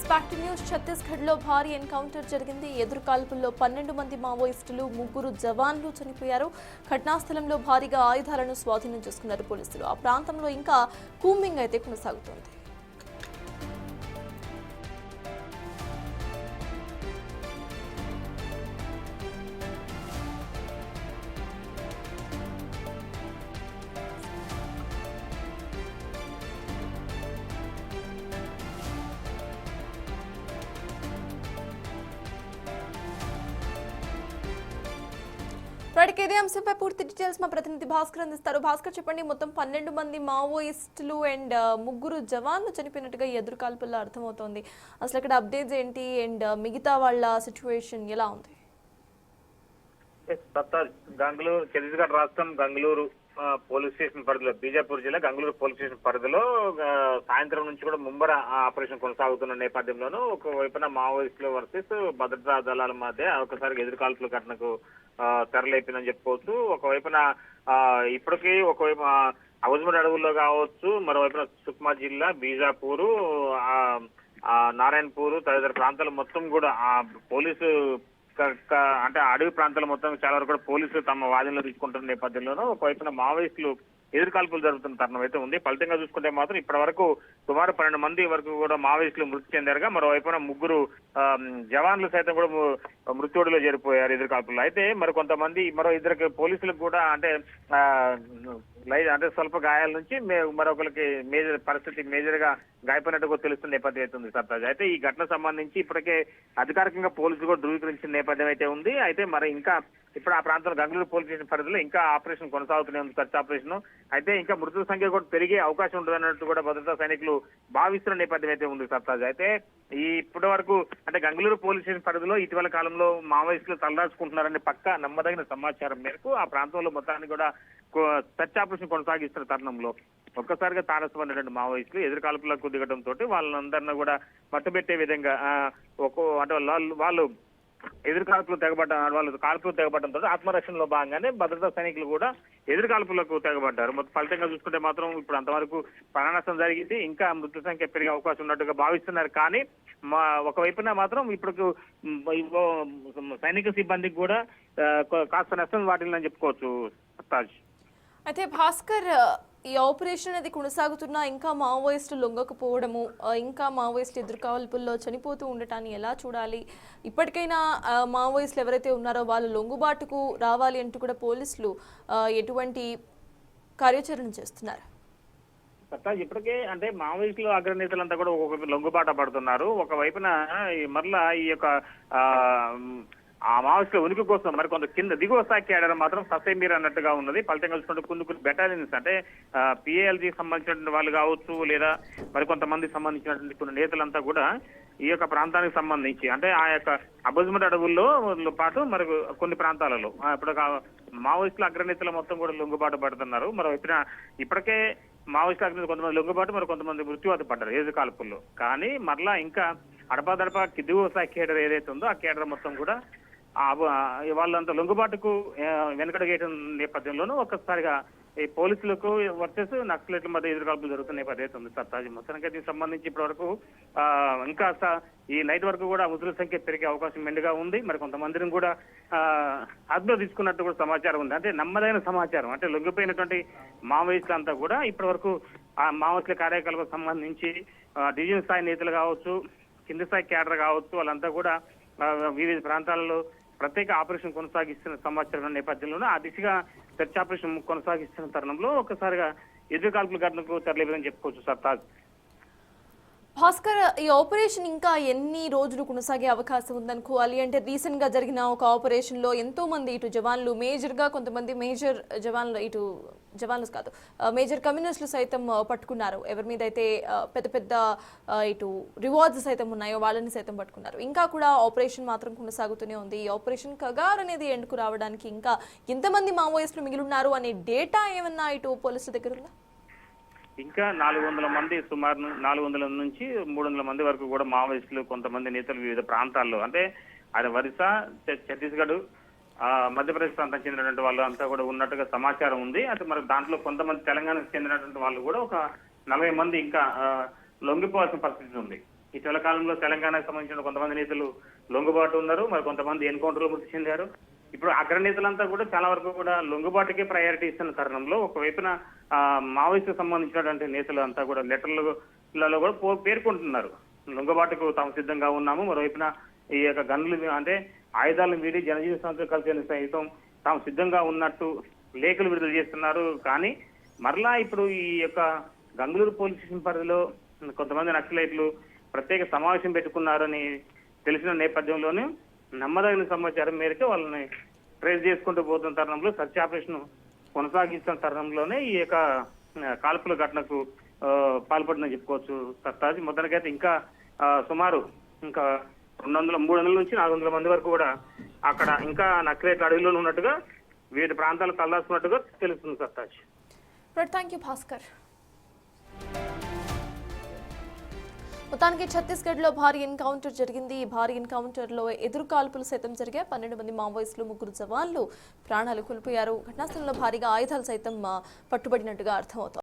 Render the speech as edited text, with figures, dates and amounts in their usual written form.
Back to news. ఛత్తీస్గఢ్లో భారీ encounter జరిగింది. ఎదురు కాల్పుల్లో 12 మంది మావోయిస్టులు, 3 జవాన్లు చనిపోయారు. ఘటనా స్థలంలో భారీగా ఆయుధాలను స్వాధీనం చేసుకున్నారు పోలీసులు. ఆ ప్రాంతంలో ఇంకా కూంబింగ్ అయితే కొనసాగుతోంది. ఇదే అంశంపై పూర్తి డీటెయిల్స్ మా ప్రతినిధి భాస్కర్ అందిస్తారు. భాస్కర్, చెప్పండి, మొత్తం 12 మంది మావోయిస్టులు అండ్ 3 జవాన్లు చనిపోయినట్టుగా ఎదురు కాల్పుల్లో అర్థమవుతోంది. అసలు అక్కడ అప్డేట్స్ ఏంటి అండ్ మిగతా వాళ్ళ సిచ్యువేషన్ ఎలా ఉంది? గంగళూరు, ఛత్తీస్గఢ్ రాష్ట్రం గంగళూరు పోలీస్ స్టేషన్ పరిధిలో, బీజాపూర్ జిల్లా గంగళూరు పోలీస్ స్టేషన్ పరిధిలో సాయంత్రం నుంచి కూడా ముమ్మర ఆపరేషన్ కొనసాగుతున్న నేపథ్యంలోనూ ఒకవైపున మావోయిస్టులు వర్సెస్ భద్రతా దళాల మధ్య ఒకసారి ఎదురు కాల్పుల ఘటనకు తెరలేపిందని చెప్పుకోవచ్చు. ఒకవైపున ఇప్పటికీ ఒకవైపు అవజ్మడ్ అడవుల్లో కావచ్చు, మరోవైపున సుక్మా జిల్లా, బీజాపూరు, నారాయణపూర్ తదితర ప్రాంతాలు మొత్తం కూడా ఆ పోలీసు అంటే అడవి ప్రాంతాలు మొత్తం చాలా వరకు కూడా పోలీసులు తమ వాదనలో తీసుకుంటున్న నేపథ్యంలోనూ ఒకవైపున మావోయిస్టులు ఎదురు కాల్పులు జరుగుతున్న తరుణం అయితే ఉంది. ఫలితంగా చూసుకుంటే మాత్రం ఇప్పటి వరకు సుమారు 12 మంది వరకు కూడా మావోయిస్టులు మృతి చెందారుగా, మరోవైపున 3 జవాన్లు సైతం కూడా మృత్యుడిలో చేరిపోయారు ఎదురు కాల్పుల్లో. అయితే మరో 2 పోలీసులకు కూడా అంటే స్వల్ప గాయాల నుంచి మరొకరికి మేజర్ గా గాయపడినట్టుగా తెలుస్తున్న నేపథ్యం అయితే ఉంది సర్తాజ్. అయితే ఈ ఘటన సంబంధించి ఇప్పటికే అధికారికంగా పోలీసులు కూడా ధృవీకరించిన నేపథ్యం అయితే ఉంది. అయితే మరి ఇంకా ఇప్పుడు ఆ ప్రాంతంలో గంగళూరు పోలీస్ స్టేషన్ పరిధిలో ఇంకా ఆపరేషన్ కొనసాగుతూనే ఉంది, సెర్చ్ ఆపరేషన్. అయితే ఇంకా మృతుల సంఖ్య కూడా పెరిగే అవకాశం ఉంటుందన్నట్టు కూడా భద్రతా సైనికులు భావిస్తున్న నేపథ్యం అయితే ఉంది సర్తాజ్. అయితే ఇప్పటి వరకు అంటే గంగళూరు పోలీస్ స్టేషన్ పరిధిలో ఇటీవల కాలంలో మావోయిస్టులు తలదాచుకుంటున్నారని పక్కా నమ్మదగిన సమాచారం మేరకు ఆ ప్రాంతంలో మొత్తాన్ని కూడా సెర్చ్ ఆపరేషన్ కొనసాగిస్తున్న తరుణంలో ఒక్కసారిగా తారసమైనటువంటి మావోయిస్టులు ఎదురు కాల్పులకు దిగడంతో వాళ్ళందరినీ కూడా మట్టుబెట్టే విధంగా అంటే వాళ్ళు ఎదురు కాల్పులు తెగబడడంతో ఆత్మరక్షణలో భాగంగానే భద్రతా సైనికులు కూడా ఎదురు కాల్పులకు తెగబడ్డారు. మొత్తం ఫలితంగా చూసుకుంటే మాత్రం ఇప్పుడు అంతవరకు ప్రాణనష్టం జరిగింది, ఇంకా మృతి సంఖ్య పెరిగే అవకాశం ఉన్నట్టుగా భావిస్తున్నారు. కానీ ఒకవైపున మాత్రం ఇప్పుడు సైనిక సిబ్బందికి కూడా కాస్త నష్టం వాటిల్లని చెప్పుకోవచ్చు తాజ్. అయితే భాస్కర్, ఈ ఆపరేషన్ అనేది కొనసాగుతున్నా ఇంకా మావోయిస్టులు లొంగకపోవడము, ఇంకా మావోయిస్టులు ఎదురు కాల్పుల్లో చనిపోతూ ఉండటాన్ని ఎలా చూడాలి? ఇప్పటికైనా మావోయిస్టులు ఎవరైతే ఉన్నారో వాళ్ళు లొంగుబాటుకు రావాలి అంటూ కూడా పోలీసులు ఎటువంటి కార్యాచరణ చేస్తున్నారు? ఇప్పటికే అంటే మావోయిస్టులు అగ్రనేతలంతా కూడా ఒక లొంగుబాట పడుతున్నారు. ఒకవైపున మరలా ఈ యొక్క ఆ మావోయిస్టుల ఉనికి కోసం మరి కొంత కింద దిగువ స్థాయి కేడర్ మాత్రం ససేమీర్ అన్నట్టుగా ఉన్నది. ఫలితంగా చూసుకుంటే కొన్ని బెటాలియన్స్ అంటే పిఏఎల్జీ సంబంధించినటువంటి వాళ్ళు కావచ్చు, లేదా మరి కొంతమంది సంబంధించినటువంటి కొన్ని నేతలంతా కూడా ఈ యొక్క ప్రాంతానికి సంబంధించి అంటే ఆ యొక్క అబజ్మడ్ అడవుల్లో పాటు మరి కొన్ని ప్రాంతాలలో ఇప్పుడు మావోయిస్టుల అగ్రనేతలు మొత్తం కూడా లొంగుబాటు పడుతున్నారు. మరోవైపున ఇప్పటికే మావోయిస్టుల అగ్రనేతలు కొంతమంది లొంగుబాటు, మరి కొంతమంది మృత్యువాత పడ్డారు ఎదురు కాల్పుల్లో. కానీ మరలా ఇంకా అడపాదడపా దిగువ స్థాయి కేడర్ ఏదైతే ఉందో ఆ కేడర్ మొత్తం కూడా వాళ్ళంతా లొంగుబాటుకు వెనకడగేయడం నేపథ్యంలోనూ ఒక్కసారిగా ఈ పోలీసులకు వర్సెస్ నక్సలైట్ల మధ్య ఎదురుకాల్పులు జరుగుతున్న నేపథ్యం ఉంది సర్తాజ్. మొత్తానికి దీనికి సంబంధించి ఇప్పటి వరకు ఇంకా ఈ నైట్ వరకు కూడా మృతుల సంఖ్య పెరిగే అవకాశం మెండుగా ఉంది. మరి కొంతమందిని కూడా అదుపులో తీసుకున్నట్టు కూడా సమాచారం ఉంది. అంటే నమ్మదైన సమాచారం, అంటే లొంగిపోయినటువంటి మావోయిస్టులు అంతా కూడా ఇప్పటి వరకు ఆ మావోయిస్టుల కార్యకలాపాలకు సంబంధించి డివిజన్ స్థాయి నేతలు కావచ్చు, కింది స్థాయి క్యాడర్ కావచ్చు, వాళ్ళంతా కూడా వివిధ ప్రాంతాలలో ప్రత్యేక ఆపరేషన్ కొనసాగిస్తున్న సమాచారం నేపథ్యంలోనూ ఆ దిశగా సెర్చ్ ఆపరేషన్ కొనసాగిస్తున్న తరుణంలో ఒక్కసారిగా ఎదురు కాల్పుల ఘటనకు తెరలేదని చెప్పుకోవచ్చు సర్తాజ్. భాస్కర్, ఈ ఆపరేషన్ ఇంకా ఎన్ని రోజులు కొనసాగే అవకాశం ఉందనుకోవాలి? అంటే రీసెంట్ గా జరిగిన ఒక ఆపరేషన్ లో ఎంతో మంది ఇటు జవాన్లు, మేజర్ గా కొంతమంది మేజర్ జవాన్లు, ఇటు జవాన్లు కాదు మేజర్ కమ్యూనిస్టులు సైతం పట్టుకున్నారు. ఎవరి మీద అయితే పెద్ద పెద్ద ఇటు రివార్డ్స్ సైతం ఉన్నాయో వాళ్ళని సైతం పట్టుకున్నారు. ఇంకా కూడా ఆపరేషన్ మాత్రం కొనసాగుతూనే ఉంది. ఈ ఆపరేషన్ కగార్ అనేది ఎండుకు రావడానికి ఇంకా ఎంతమంది మావోయిస్టులు మిగిలిన్నారు అనే డేటా ఏమన్నా ఇటు పోలీసుల దగ్గర ఉందా? ఇంకా 400 మంది, సుమారు 400 నుంచి 300 మంది వరకు కూడా మావోయిస్టులు, కొంతమంది నేతలు వివిధ ప్రాంతాల్లో అంటే అది ఒరిస్సా, ఛత్తీస్గఢ్, మధ్యప్రదేశ్ ప్రాంతానికి చెందినటువంటి వాళ్ళు అంతా కూడా ఉన్నట్టుగా సమాచారం ఉంది. అంటే మరి దాంట్లో కొంతమంది తెలంగాణకు చెందినటువంటి వాళ్ళు కూడా ఒక 40 మంది ఇంకా లొంగిపోవాల్సిన పరిస్థితి ఉంది. ఇటీవల కాలంలో తెలంగాణకు సంబంధించిన కొంతమంది నేతలు లొంగుబాటు ఉన్నారు, మరి కొంతమంది ఎన్కౌంటర్ లో మృతి చెందారు. ఇప్పుడు అగ్రనేతలంతా కూడా చాలా వరకు కూడా లొంగుబాటుకే ప్రయారిటీ ఇస్తున్న తరుణంలో ఒకవైపున మావోయిస్టు సంబంధించినటువంటి నేతలు అంతా కూడా లెటర్లలో కూడా పేర్కొంటున్నారు లొంగుబాటుకు తాము సిద్ధంగా ఉన్నాము. మరోవైపున ఈ యొక్క గన్నులు అంటే ఆయుధాలను వీడి జనజీవన సంస్థలు కలిసి సైతం తాము సిద్ధంగా ఉన్నట్టు లేఖలు విడుదల చేస్తున్నారు. కానీ మరలా ఇప్పుడు ఈ యొక్క గంగులూరు పోలీస్ స్టేషన్ పరిధిలో కొంతమంది నక్సలైట్లు ప్రత్యేక సమావేశం పెట్టుకున్నారని తెలిసిన నేపథ్యంలోనే నమ్మదగిన సమాచారం మేరకు వాళ్ళని ట్రేస్ చేసుకుంటూ పోతున్న తరుణంలో సర్చ్ ఆపరేషన్ కొనసాగిస్తున్న తరుణంలోనే ఈ యొక్క కాల్పుల ఘటనకు పాల్పడిందని చెప్పుకోవచ్చు. సత్తాజ్ మొత్తానికైతే ఇంకా సుమారు ఇంకా 300 నుంచి 400 మంది వరకు కూడా అక్కడ ఇంకా నక్సలైట్ల అడవిలో ఉన్నట్టుగా వివిధ ప్రాంతాలు తలదాచుకున్నట్టుగా తెలుస్తుంది. సత్తాజ్. Thank you Bhaskar. మొత్తానికి ఛత్తీస్గఢ్లో భారీ ఎన్కౌంటర్ జరిగింది. ఈ భారీ ఎన్కౌంటర్లో ఎదురు కాల్పులు సైతం జరిగాయి. 12 మంది మావోయిస్టులు, 3 జవాన్లు ప్రాణాలు కోల్పోయారు. ఘటనాస్థలంలో భారీగా ఆయుధాలు సైతం పట్టుబడినట్టుగా అర్థమవుతోంది.